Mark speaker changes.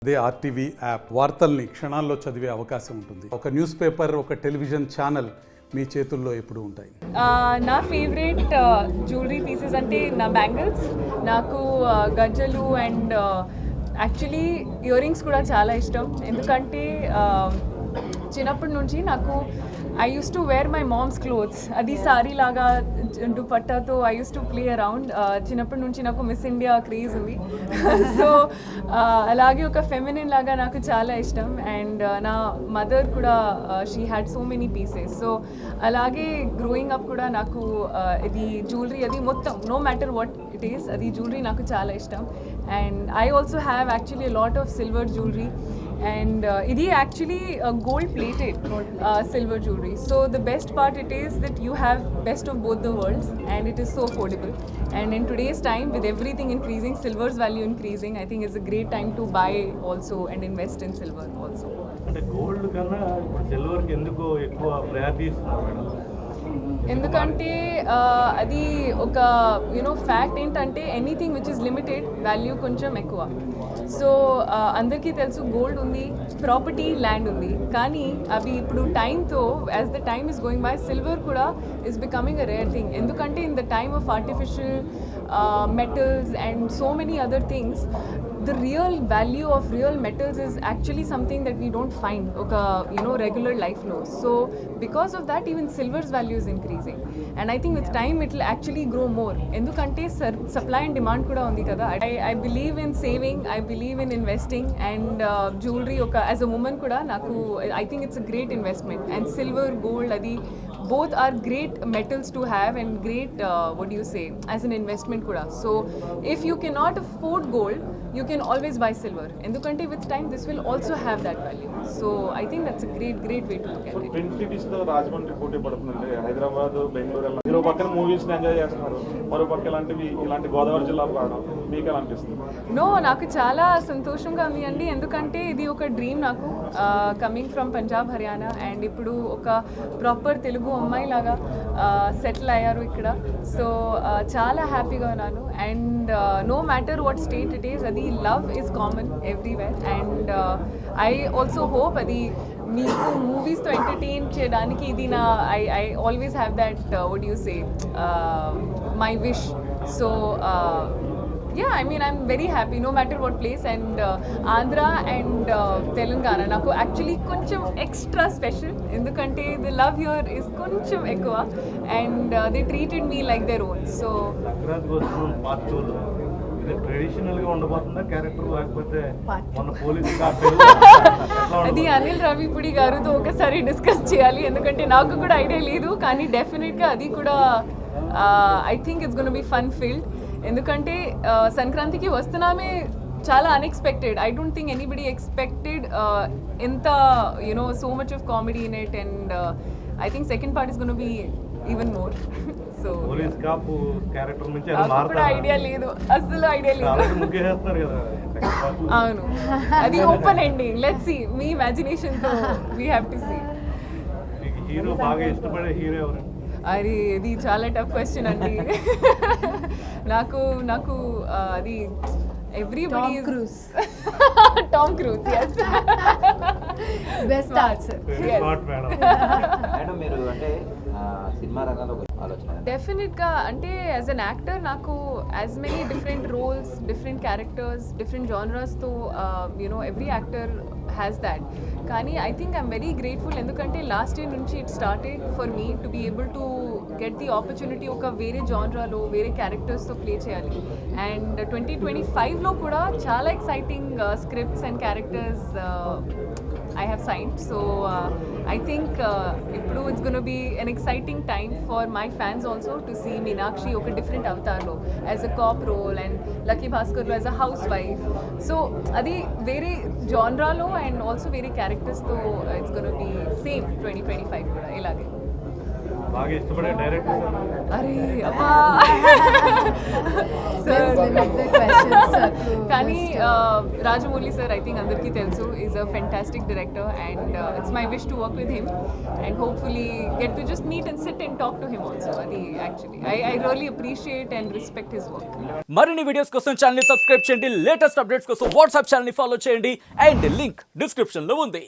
Speaker 1: అదే RTV app వార్తల్ని క్షణాల్లో చదివే అవకాశం ఉంటుంది. ఒక న్యూస్ పేపర్, ఒక టెలివిజన్ ఛానల్ మీ చేతుల్లో ఎప్పుడు ఉంటాయి.
Speaker 2: నా ఫేవరెట్ జ్యువెలరీ పీసెస్ అంటే నా బ్యాంగిల్స్, నాకు గజ్జలు అండ్ యాక్చువల్లీ ఇయర్ రింగ్స్ కూడా చాలా ఇష్టం. ఎందుకంటే చిన్నప్పటి నుంచి నాకు I use to wear my mom's clothes, అది సారీ లాగా దుపట్టాతో I use to play around. చిన్నప్పటి నుంచి నాకు మిస్ ఇండియా క్రేజ్ ఉంది. సో అలాగే ఒక ఫెమినిన్ లాగా నాకు చాలా ఇష్టం. అండ్ నా మదర్ కూడా she had so many pieces. So అలాగే గ్రోయింగ్ అప్ కూడా నాకు ఇది జ్యువెలరీ అది మొత్తం no matter what it is, అది జ్యువెలరీ నాకు చాలా ఇష్టం. And I also have actually lot of silver jewellery. And ఇది actually gold plated silver jewelry. So the best part it is that you have best of both the worlds and it is so affordable. And in today's time with everything increasing, silver's value increasing, I think it's a great time to buy also and invest in silver also.
Speaker 3: అంటే gold కన్నా silver కి ఎందుకు ఎక్కువ priority ఇస్తున్నారు madam?
Speaker 2: ఎందుకంటే అది ఒక fact ఏంటంటే anything which is limited value కొంచెం ఎక్కువ. సో అందరికీ తెలుసు గోల్డ్ ఉంది, ప్రాపర్టీ, ల్యాండ్ ఉంది, కానీ అవి ఇప్పుడు టైంతో as the time is going by silver కూడా is becoming a rare thing. ఎందుకంటే in the time of artificial metals and so many other things, the real value of real metals is actually something that we don't find oka regular life lo. So because of that even silver's value is increasing, and I think with time it will actually grow more. Endukante supply and demand kuda undi kada. I believe in saving, I believe in investing, and jewelry oka as a woman kuda naku I think it's a great investment. And silver, gold, adi both are great metals to have and great what do you say as an investment kuda. So if you cannot afford gold, you can always buy silver. Endukante with time this will also have that value. So I think that's a great way to look at it.
Speaker 3: Twin cities లో రాజమండ్రి పోటీ పడుతుందండి. హైదరాబాద్, బెంగళూరు మీరు పక్కన movies enjoy చేస్తున్నారు, మరో పక్క ఇలాంటి గోదావరి జిల్లాకు రావడం మీకు ఎలా అనిపిస్తుంది?
Speaker 2: నాకు చాలా సంతోషంగా ఉంది అండి. ఎందుకంటే ఇది ఒక డ్రీమ్ నాకు, coming from Punjab, Haryana, and ఇప్పుడు ఒక ప్రాపర్ తెలుగు అమ్మాయి లాగా సెటిల్ అయ్యారు ఇక్కడ. సో చాలా హ్యాపీగా ఉన్నాను. And no matter what state it is, అది love is common everywhere. And I also hope అది మీకు మూవీస్తో ఎంటర్టైన్ చేయడానికి ఇది నా I always have that what you say my wish. So yeah, I mean I'm very happy no matter what place. And Andhra and Telangana naku actually koncham extra special, endukante the love here is koncham ekkuva, and they treated me like their own. So
Speaker 3: Sankranti గోస్కూల్ part 2 లో ఇది traditional గా ఉండబోతుందా character, లేకపోతే మన police
Speaker 2: అది అనిల్ రావిపూడి గారితో ఒకసారి discuss చేయాలి, ఎందుకంటే నాకు కూడా ఐడియా లేదు. కానీ డెఫినెట్గా అది కూడా I think it's gonna be fun filled. ఎందుకంటే సంక్రాంతికి వస్తున్నామే చాలా unexpected. I don't think anybody expected ఎంత so much of comedy in it. And I think second part is gonna be even more. So
Speaker 3: police cop character నుంచి
Speaker 2: కూడా idea లేదు, అసలు idea లేదు. అవును, అది ఓపెన్ ఎండింగ్. లెట్స్ సీ, మీ imagination తో we have to see.
Speaker 3: Hero బాగా ఇష్టపడే హీరో ఎవరు?
Speaker 2: అది ఇది చాలా టఫ్ క్వశ్చన్ అండి. నాకు అది everybody Tom Cruise. yes,
Speaker 4: best answer.
Speaker 5: Madam మీరు అంటే సినిమా రంగంలో ఆలోచన
Speaker 2: డెఫినెట్గా అంటే యాజ్ అన్ యాక్టర్ నాకు as many different roles, different characters, different జానరాస్తో ఎవ్రీ యాక్టర్ హ్యాస్ దాట్. కానీ I think I'm very grateful, ఎందుకంటే లాస్ట్ ఇయర్ నుంచి it started for me to be able to get the opportunity ఒక వేరే జానరాలో వేరే క్యారెక్టర్స్తో play చేయాలి. And 2025లో కూడా చాలా exciting scripts and characters I have signed. So I think ippudu it's going to be an exciting time for my fans also to see Meenakshi oka different avatar lo as a cop role and Lucky Bhaskar lo as a housewife. So adi very genre lo and also very characters, so it's going to be same 2025 kuda ilage.
Speaker 3: బాగా ఇష్టపడే director
Speaker 2: అరే అబ్బా
Speaker 4: Let's limit the questions, sir, to
Speaker 2: కానీ
Speaker 4: just,
Speaker 2: Rajamouli sir I think అందరికీ తెలుసు is a fantastic director and it's my wish to work with him and hopefully get to just meet and sit and talk to him also అది actually I really appreciate and respect his work
Speaker 6: మరిన్ని videos కోసం channel ని subscribe చేయండి, latest updates కోసం WhatsApp channel ని follow చేయండి and link description లో ఉంది.